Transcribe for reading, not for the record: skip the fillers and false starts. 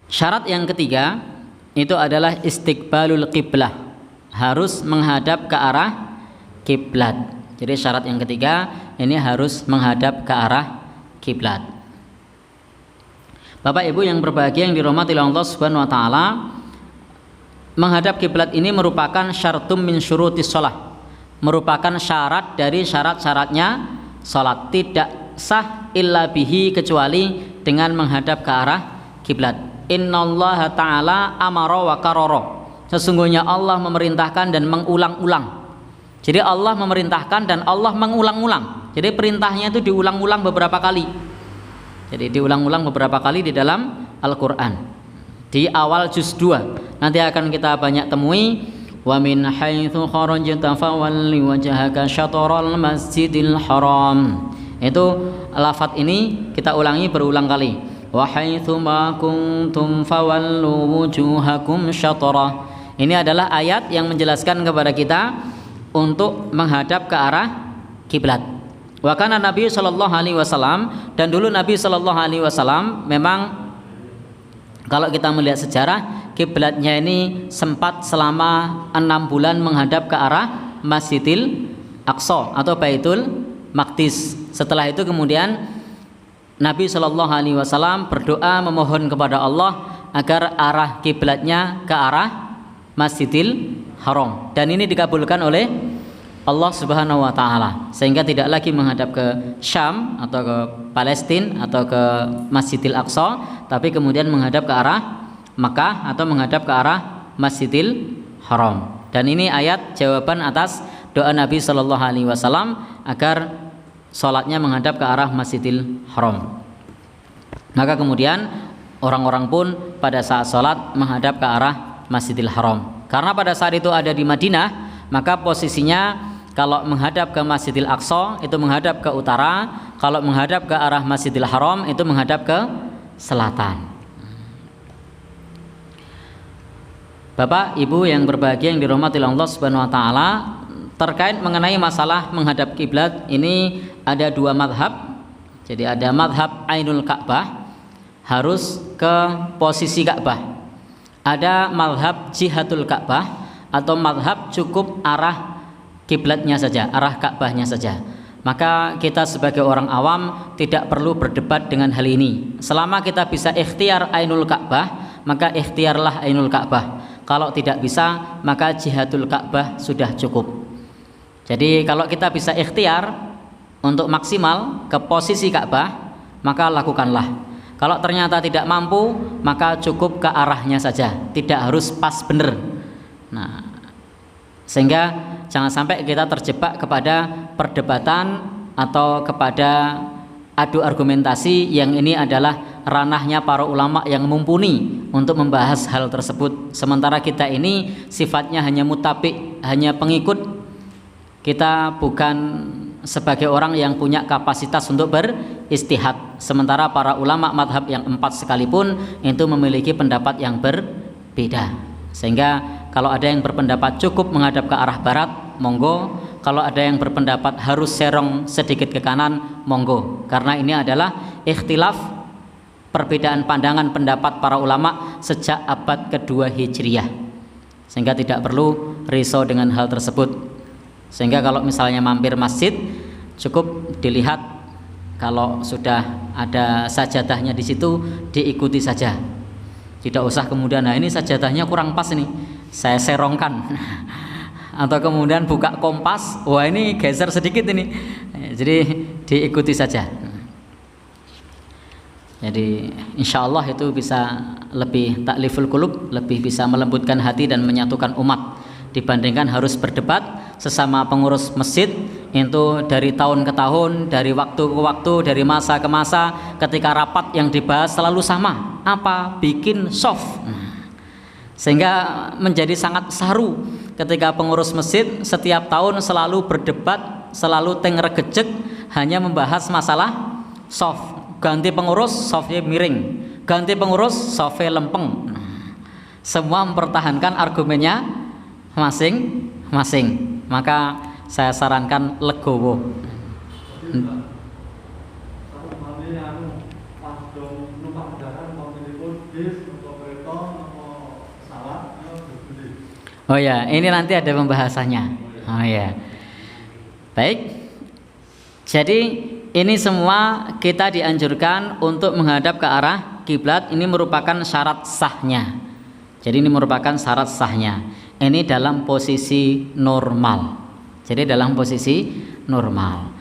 Syarat yang ketiga itu adalah istiqbalul qiblah, harus menghadap ke arah kiblat. Jadi syarat yang ketiga ini harus menghadap ke arah kiblat. Bapak Ibu yang berbahagia yang dirahmati oleh Allah Subhanahu wa taala, menghadap kiblat ini merupakan syaratum min syurutis shalah, merupakan syarat dari syarat-syaratnya salat. Tidak sah illa bihi, kecuali dengan menghadap ke arah kiblat. Innallaha ta'ala amara wa karara, sesungguhnya Allah memerintahkan dan mengulang-ulang. Jadi Allah memerintahkan dan Allah mengulang-ulang. Jadi perintahnya itu diulang-ulang beberapa kali. Jadi diulang-ulang beberapa kali di dalam Al-Quran. Di awal juz 2 nanti akan kita banyak temui, wa min haitsu kharajta fawalli wajhaka syatral masjidil haram. Itu lafaz ini kita ulangi berulang kali. Wa haitsu ma kuntum fawallu wujuhakum syatrah. Ini adalah ayat yang menjelaskan kepada kita untuk menghadap ke arah kiblat. Wa kana Nabi sallallahu alaihi wasallam, dan dulu Nabi sallallahu alaihi wasallam memang kalau kita melihat sejarah, kiblatnya ini sempat selama 6 bulan menghadap ke arah Masjidil Aqsa atau Baitul Maqdis. Setelah itu kemudian Nabi Shallallahu Alaihi Wasallam berdoa memohon kepada Allah agar arah kiblatnya ke arah Masjidil Haram, dan ini dikabulkan oleh Allah Subhanahu Wa Taala, sehingga tidak lagi menghadap ke Syam atau ke Palestina atau ke Masjidil Aqsa, tapi kemudian menghadap ke arah Makkah atau menghadap ke arah Masjidil Haram. Dan ini ayat jawaban atas doa Nabi Shallallahu Alaihi Wasallam agar sholatnya menghadap ke arah Masjidil Haram. Maka kemudian orang-orang pun pada saat sholat menghadap ke arah Masjidil Haram. Karena pada saat itu ada di Madinah, maka posisinya kalau menghadap ke Masjidil Aqsa itu menghadap ke utara, kalau menghadap ke arah Masjidil Haram itu menghadap ke selatan. Bapak, Ibu yang berbahagia yang dirahmati Allah Subhanahu wa taala, terkait mengenai masalah menghadap kiblat ini ada 2 madhab. Jadi ada madhab Ainul Ka'bah, harus ke posisi Ka'bah. Ada madhab Jihatul Ka'bah atau madhab cukup arah kiblatnya saja, arah Ka'bahnya saja. Maka kita sebagai orang awam tidak perlu berdebat dengan hal ini. Selama kita bisa ikhtiar Ainul Ka'bah, maka ikhtiarlah Ainul Ka'bah. Kalau tidak bisa, maka Jihatul Ka'bah sudah cukup. Jadi kalau kita bisa ikhtiar untuk maksimal ke posisi Ka'bah, maka lakukanlah. Kalau ternyata tidak mampu, maka cukup ke arahnya saja, tidak harus pas bener. Nah, sehingga jangan sampai kita terjebak kepada perdebatan atau kepada adu argumentasi yang ini adalah ranahnya para ulama yang mumpuni untuk membahas hal tersebut. Sementara kita ini sifatnya hanya mutabi, hanya pengikut. Kita bukan sebagai orang yang punya kapasitas untuk beristihad. Sementara para ulama madhab yang 4 sekalipun itu memiliki pendapat yang berbeda. Sehingga kalau ada yang berpendapat cukup menghadap ke arah barat, monggo. Kalau ada yang berpendapat harus serong sedikit ke kanan, monggo. Karena ini adalah ikhtilaf, perbedaan pandangan pendapat para ulama sejak abad kedua Hijriyah. Sehingga tidak perlu risau dengan hal tersebut. Sehingga kalau misalnya mampir masjid, cukup dilihat kalau sudah ada sajadahnya di situ, diikuti saja. Tidak usah kemudian, nah ini sajadahnya kurang pas nih, saya serongkan. Atau kemudian buka kompas, wah ini geser sedikit ini. Jadi diikuti saja. Jadi insya Allah itu bisa lebih takliful qulub, lebih bisa melembutkan hati dan menyatukan umat, dibandingkan harus berdebat sesama pengurus masjid itu dari tahun ke tahun, dari waktu ke waktu, dari masa ke masa. Ketika rapat yang dibahas selalu sama, apa? Bikin soft. Sehingga menjadi sangat saru ketika pengurus masjid setiap tahun selalu berdebat, selalu tengregejek hanya membahas masalah soft. Ganti pengurus, softnya miring, ganti pengurus, softnya lempeng. Semua mempertahankan argumennya masing-masing. Maka saya sarankan legowo. Oh ya, ini nanti ada pembahasannya. Oh ya. Baik. Jadi ini semua kita dianjurkan untuk menghadap ke arah kiblat. Ini merupakan syarat sahnya. Jadi ini merupakan syarat sahnya. Ini dalam posisi normal. Jadi dalam posisi normal.